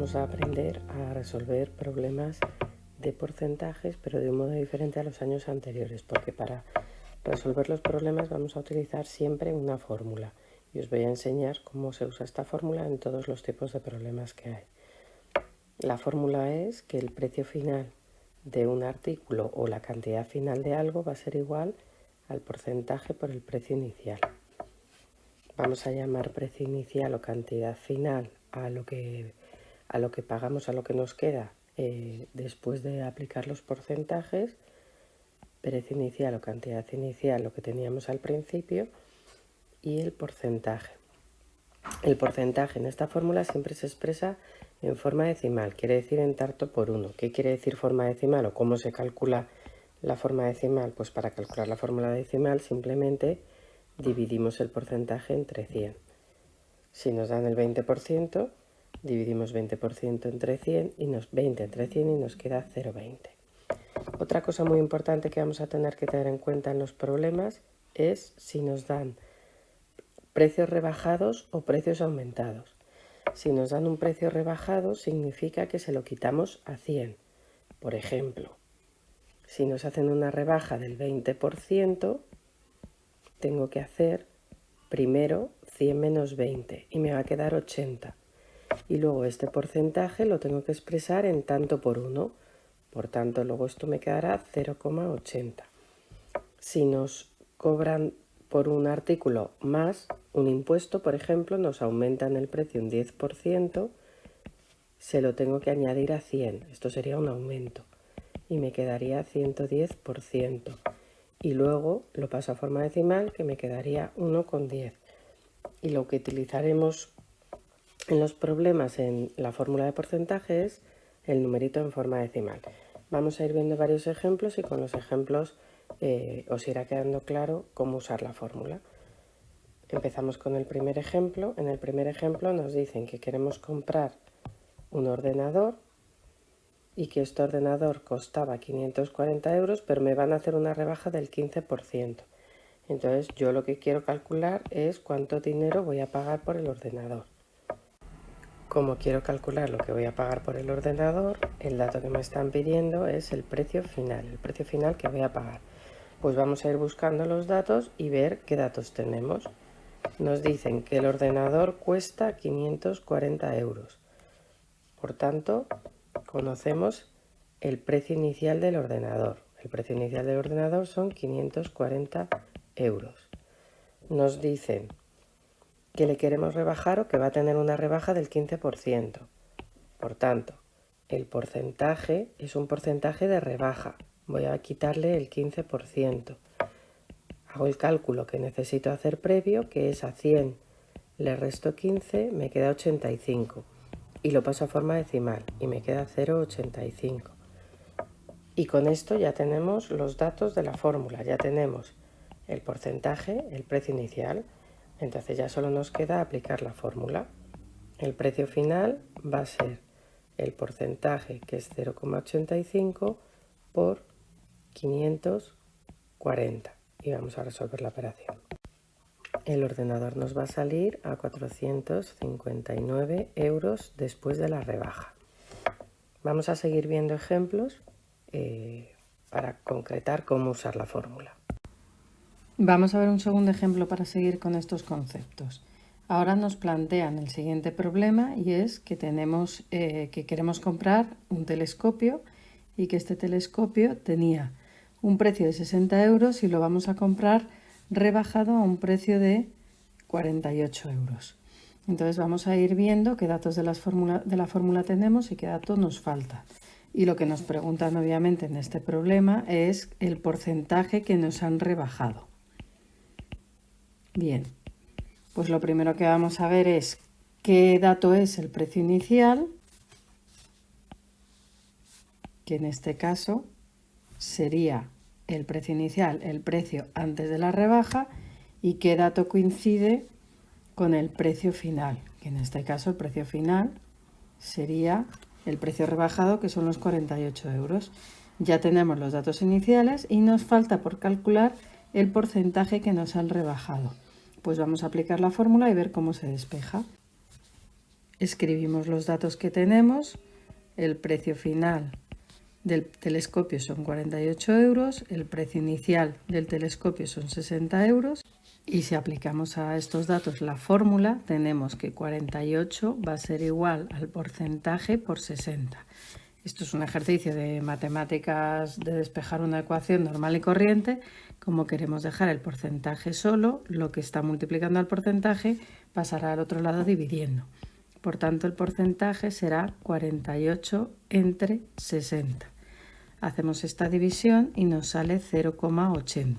vamos a aprender a resolver problemas de porcentajes, pero de un modo diferente a los años anteriores, porque para resolver los problemas vamos a utilizar siempre una fórmula. Y os voy a enseñar cómo se usa esta fórmula en todos los tipos de problemas que hay. La fórmula es que el precio final de un artículo o la cantidad final de algo va a ser igual al porcentaje por el precio inicial. Vamos a llamar precio inicial o cantidad final a lo que pagamos, a lo que nos queda después de aplicar los porcentajes. Precio inicial o cantidad inicial, lo que teníamos al principio, y el porcentaje. El porcentaje en esta fórmula siempre se expresa en forma decimal, quiere decir en tanto por 1. ¿Qué quiere decir forma decimal o cómo se calcula la forma decimal? Pues para calcular la fórmula decimal simplemente dividimos el porcentaje entre 100. Si nos dan el 20%, dividimos 20% entre 100 y 20 entre 100 y nos queda 0,20. Otra cosa muy importante que vamos a tener que tener en cuenta en los problemas es si nos dan precios rebajados o precios aumentados. Si nos dan un precio rebajado significa que se lo quitamos a 100. Por ejemplo, si nos hacen una rebaja del 20%, tengo que hacer primero 100 menos 20 y me va a quedar 80. Y luego este porcentaje lo tengo que expresar en tanto por 1. Por tanto, luego esto me quedará 0,80. Si nos cobran por un artículo más un impuesto, por ejemplo, nos aumentan el precio un 10%, se lo tengo que añadir a 100. Esto sería un aumento. Y me quedaría 110%. Y luego lo paso a forma decimal, que me quedaría 1,10. Y lo que utilizaremos en los problemas en la fórmula de porcentaje es el numerito en forma decimal. Vamos a ir viendo varios ejemplos y con los ejemplos os irá quedando claro cómo usar la fórmula. Empezamos con el primer ejemplo. En el primer ejemplo nos dicen que queremos comprar un ordenador y que este ordenador costaba 540 euros, pero me van a hacer una rebaja del 15%. Entonces yo lo que quiero calcular es cuánto dinero voy a pagar por el ordenador. Como quiero calcular lo que voy a pagar por el ordenador, el dato que me están pidiendo es el precio final que voy a pagar. Pues vamos a ir buscando los datos y ver qué datos tenemos. Nos dicen que el ordenador cuesta 540 euros. Por tanto, conocemos el precio inicial del ordenador. El precio inicial del ordenador son 540 euros. Nos dicen que le queremos rebajar o que va a tener una rebaja del 15%. Por tanto, el porcentaje es un porcentaje de rebaja. Voy a quitarle el 15%. Hago el cálculo que necesito hacer previo, que es a 100 le resto 15, me queda 85. Y lo paso a forma decimal y me queda 0,85. Y con esto ya tenemos los datos de la fórmula. Ya tenemos el porcentaje, el precio inicial. Entonces ya solo nos queda aplicar la fórmula. El precio final va a ser el porcentaje, que es 0,85 por 540. Y vamos a resolver la operación. El ordenador nos va a salir a 459 euros después de la rebaja. Vamos a seguir viendo ejemplos para concretar cómo usar la fórmula. Vamos a ver un segundo ejemplo para seguir con estos conceptos. Ahora nos plantean el siguiente problema y es que que queremos comprar un telescopio y que este telescopio tenía un precio de 60 euros y lo vamos a comprar rebajado a un precio de 48 euros. Entonces vamos a ir viendo qué datos de la fórmula tenemos y qué datos nos falta. Y lo que nos preguntan obviamente en este problema es el porcentaje que nos han rebajado. Bien, pues lo primero que vamos a ver es qué dato es el precio inicial, que en este caso sería el precio inicial, el precio antes de la rebaja, y qué dato coincide con el precio final, que en este caso el precio final sería el precio rebajado, que son los 48 euros. Ya tenemos los datos iniciales y nos falta por calcular el porcentaje que nos han rebajado. Pues vamos a aplicar la fórmula y ver cómo se despeja. escribimos los datos que tenemos. El precio final del telescopio son 48 euros, el precio inicial del telescopio son 60 euros y si aplicamos a estos datos la fórmula tenemos que 48 va a ser igual al porcentaje por 60. Esto es un ejercicio de matemáticas de despejar una ecuación normal y corriente. Como queremos dejar el porcentaje solo, lo que está multiplicando al porcentaje pasará al otro lado dividiendo. Por tanto, el porcentaje será 48 entre 60. Hacemos esta división y nos sale 0,80.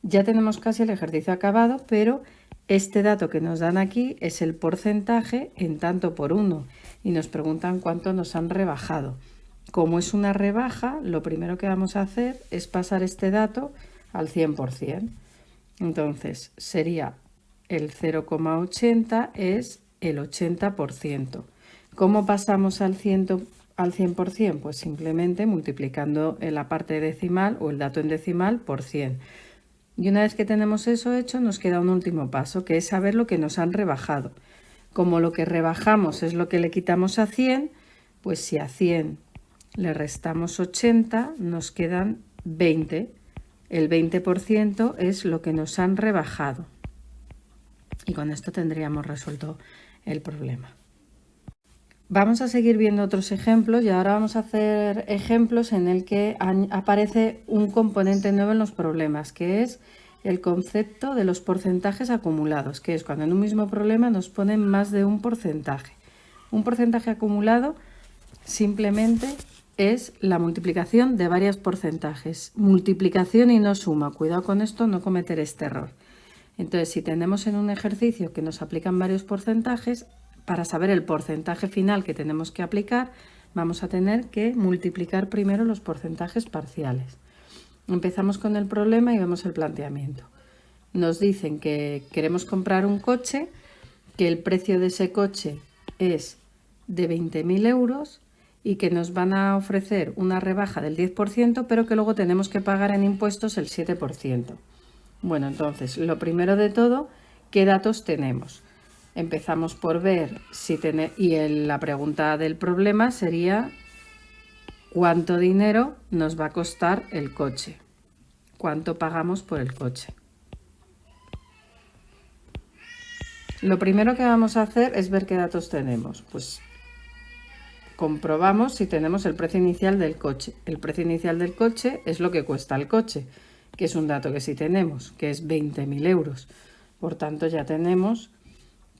Ya tenemos casi el ejercicio acabado, pero este dato que nos dan aquí es el porcentaje en tanto por 1 y nos preguntan cuánto nos han rebajado. Como es una rebaja, lo primero que vamos a hacer es pasar este dato al 100%. Entonces sería el 0,80 es el 80%. ¿Cómo pasamos al 100%? Pues simplemente multiplicando la parte decimal o el dato en decimal por 100. Y una vez que tenemos eso hecho, nos queda un último paso, que es saber lo que nos han rebajado. Como lo que rebajamos es lo que le quitamos a 100, pues si a 100 le restamos 80, nos quedan 20. El 20% es lo que nos han rebajado. Y con esto tendríamos resuelto el problema. Vamos a seguir viendo otros ejemplos y ahora vamos a hacer ejemplos en el que aparece un componente nuevo en los problemas, que es el concepto de los porcentajes acumulados, que es cuando en un mismo problema nos ponen más de un porcentaje. Un porcentaje acumulado simplemente es la multiplicación de varios porcentajes. Multiplicación y no suma. Cuidado con esto, no cometer este error. Entonces, si tenemos en un ejercicio que nos aplican varios porcentajes, para saber el porcentaje final que tenemos que aplicar, vamos a tener que multiplicar primero los porcentajes parciales. Empezamos con el problema y vemos el planteamiento. Nos dicen que queremos comprar un coche, que el precio de ese coche es de 20.000 euros y que nos van a ofrecer una rebaja del 10%, pero que luego tenemos que pagar en impuestos el 7%. Bueno, entonces, lo primero de todo, ¿qué datos tenemos? Empezamos por ver la pregunta del problema sería ¿cuánto dinero nos va a costar el coche? ¿Cuánto pagamos por el coche? Lo primero que vamos a hacer es ver qué datos tenemos. Pues comprobamos si tenemos el precio inicial del coche. El precio inicial del coche es lo que cuesta el coche, que es un dato que sí tenemos, que es 20.000 euros. Por tanto, ya tenemos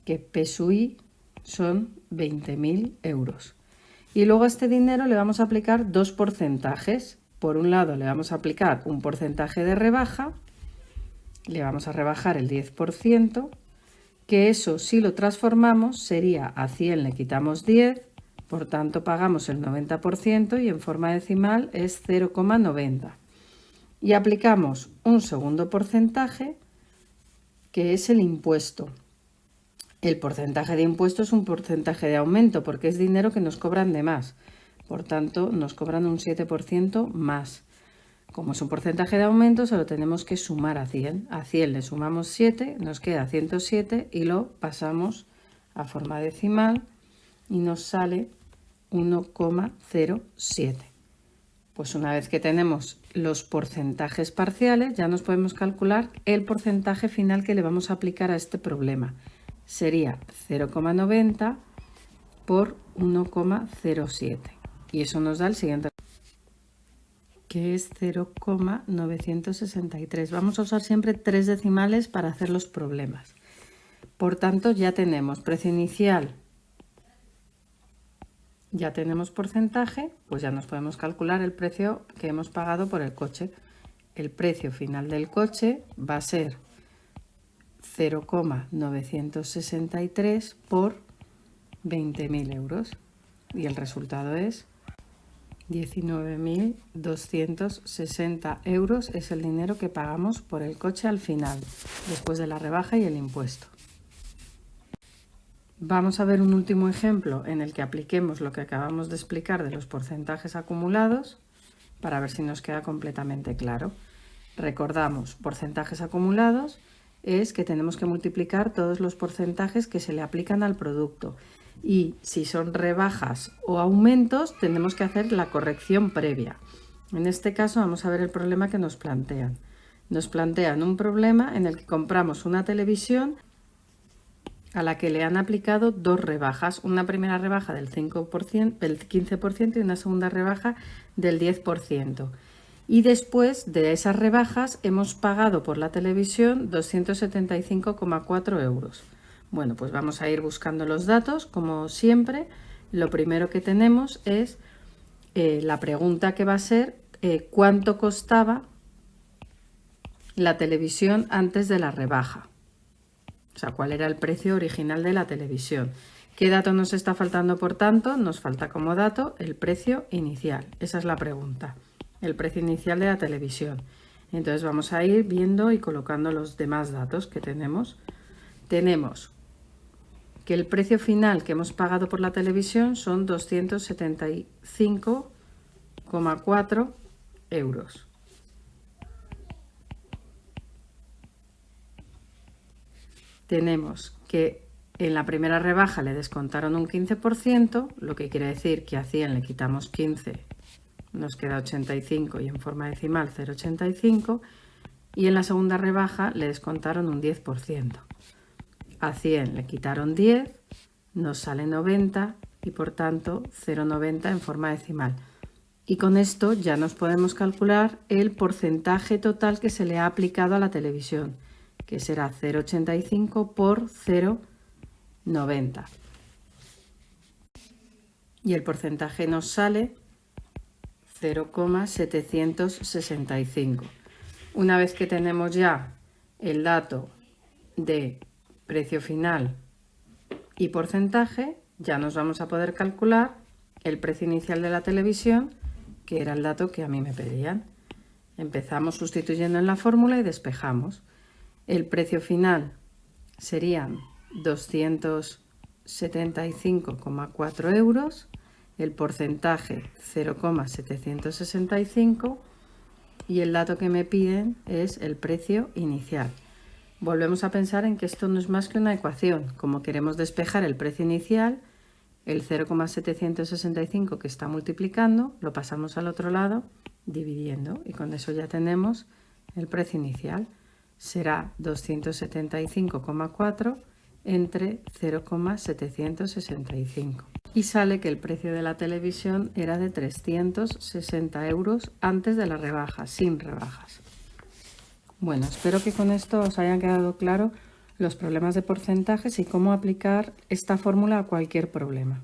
que P sub I son 20.000 euros. Y luego a este dinero le vamos a aplicar dos porcentajes. Por un lado le vamos a aplicar un porcentaje de rebaja, le vamos a rebajar el 10%, que eso si lo transformamos sería a 100 le quitamos 10, por tanto pagamos el 90% y en forma decimal es 0,90. Y aplicamos un segundo porcentaje que es el impuesto. El porcentaje de impuesto es un porcentaje de aumento porque es dinero que nos cobran de más. Por tanto, nos cobran un 7% más. Como es un porcentaje de aumento, se lo tenemos que sumar a 100. A 100 le sumamos 7, nos queda 107 y lo pasamos a forma decimal y nos sale 1,07. Pues una vez que tenemos los porcentajes parciales, ya nos podemos calcular el porcentaje final que le vamos a aplicar a este problema. Sería 0,90 por 1,07 y eso nos da el siguiente, que es 0,963. Vamos a usar siempre 3 decimales para hacer los problemas. Por tanto, ya tenemos precio inicial, ya tenemos porcentaje, pues ya nos podemos calcular el precio que hemos pagado por el coche. El precio final del coche va a ser 0,963 por 20.000 euros y el resultado es 19.260 euros. Es el dinero que pagamos por el coche al final, después de la rebaja y el impuesto. Vamos a ver un último ejemplo en el que apliquemos lo que acabamos de explicar de los porcentajes acumulados para ver si nos queda completamente claro. Recordamos, porcentajes acumulados es que tenemos que multiplicar todos los porcentajes que se le aplican al producto. y si son rebajas o aumentos tenemos que hacer la corrección previa. En este caso vamos a ver el problema que nos plantean. Nos plantean un problema en el que compramos una televisión a la que le han aplicado dos rebajas, una primera rebaja del 5%, del 15% y una segunda rebaja del 10%. Y después de esas rebajas hemos pagado por la televisión 275,4 euros. Bueno, pues vamos a ir buscando los datos, como siempre. Lo primero que tenemos es la pregunta que va a ser ¿cuánto costaba la televisión antes de la rebaja? O sea, ¿cuál era el precio original de la televisión? ¿Qué dato nos está faltando, por tanto? Nos falta como dato el precio inicial. Esa es la pregunta, el precio inicial de la televisión. Entonces vamos a ir viendo y colocando los demás datos que tenemos. Tenemos que el precio final que hemos pagado por la televisión son 275,4 euros. Tenemos que en la primera rebaja le descontaron un 15%, lo que quiere decir que a 100 le quitamos 15, nos queda 85 y en forma decimal 0,85, y en la segunda rebaja le descontaron un 10%. A 100 le quitaron 10, nos sale 90 y por tanto 0,90 en forma decimal. Y con esto ya nos podemos calcular el porcentaje total que se le ha aplicado a la televisión, que será 0,85 por 0,90. Y el porcentaje nos sale 0,765. Una vez que tenemos ya el dato de precio final y porcentaje, ya nos vamos a poder calcular el precio inicial de la televisión, que era el dato que a mí me pedían. Empezamos sustituyendo en la fórmula y despejamos. El precio final serían 275,4 euros, el porcentaje 0,765 y el dato que me piden es el precio inicial. Volvemos a pensar en que esto no es más que una ecuación. Como queremos despejar el precio inicial, el 0,765 que está multiplicando lo pasamos al otro lado dividiendo y con eso ya tenemos el precio inicial. Será 275,4 entre 0,765. Y sale que el precio de la televisión era de 360 euros antes de la rebaja, sin rebajas. Bueno, espero que con esto os hayan quedado claro los problemas de porcentajes y cómo aplicar esta fórmula a cualquier problema.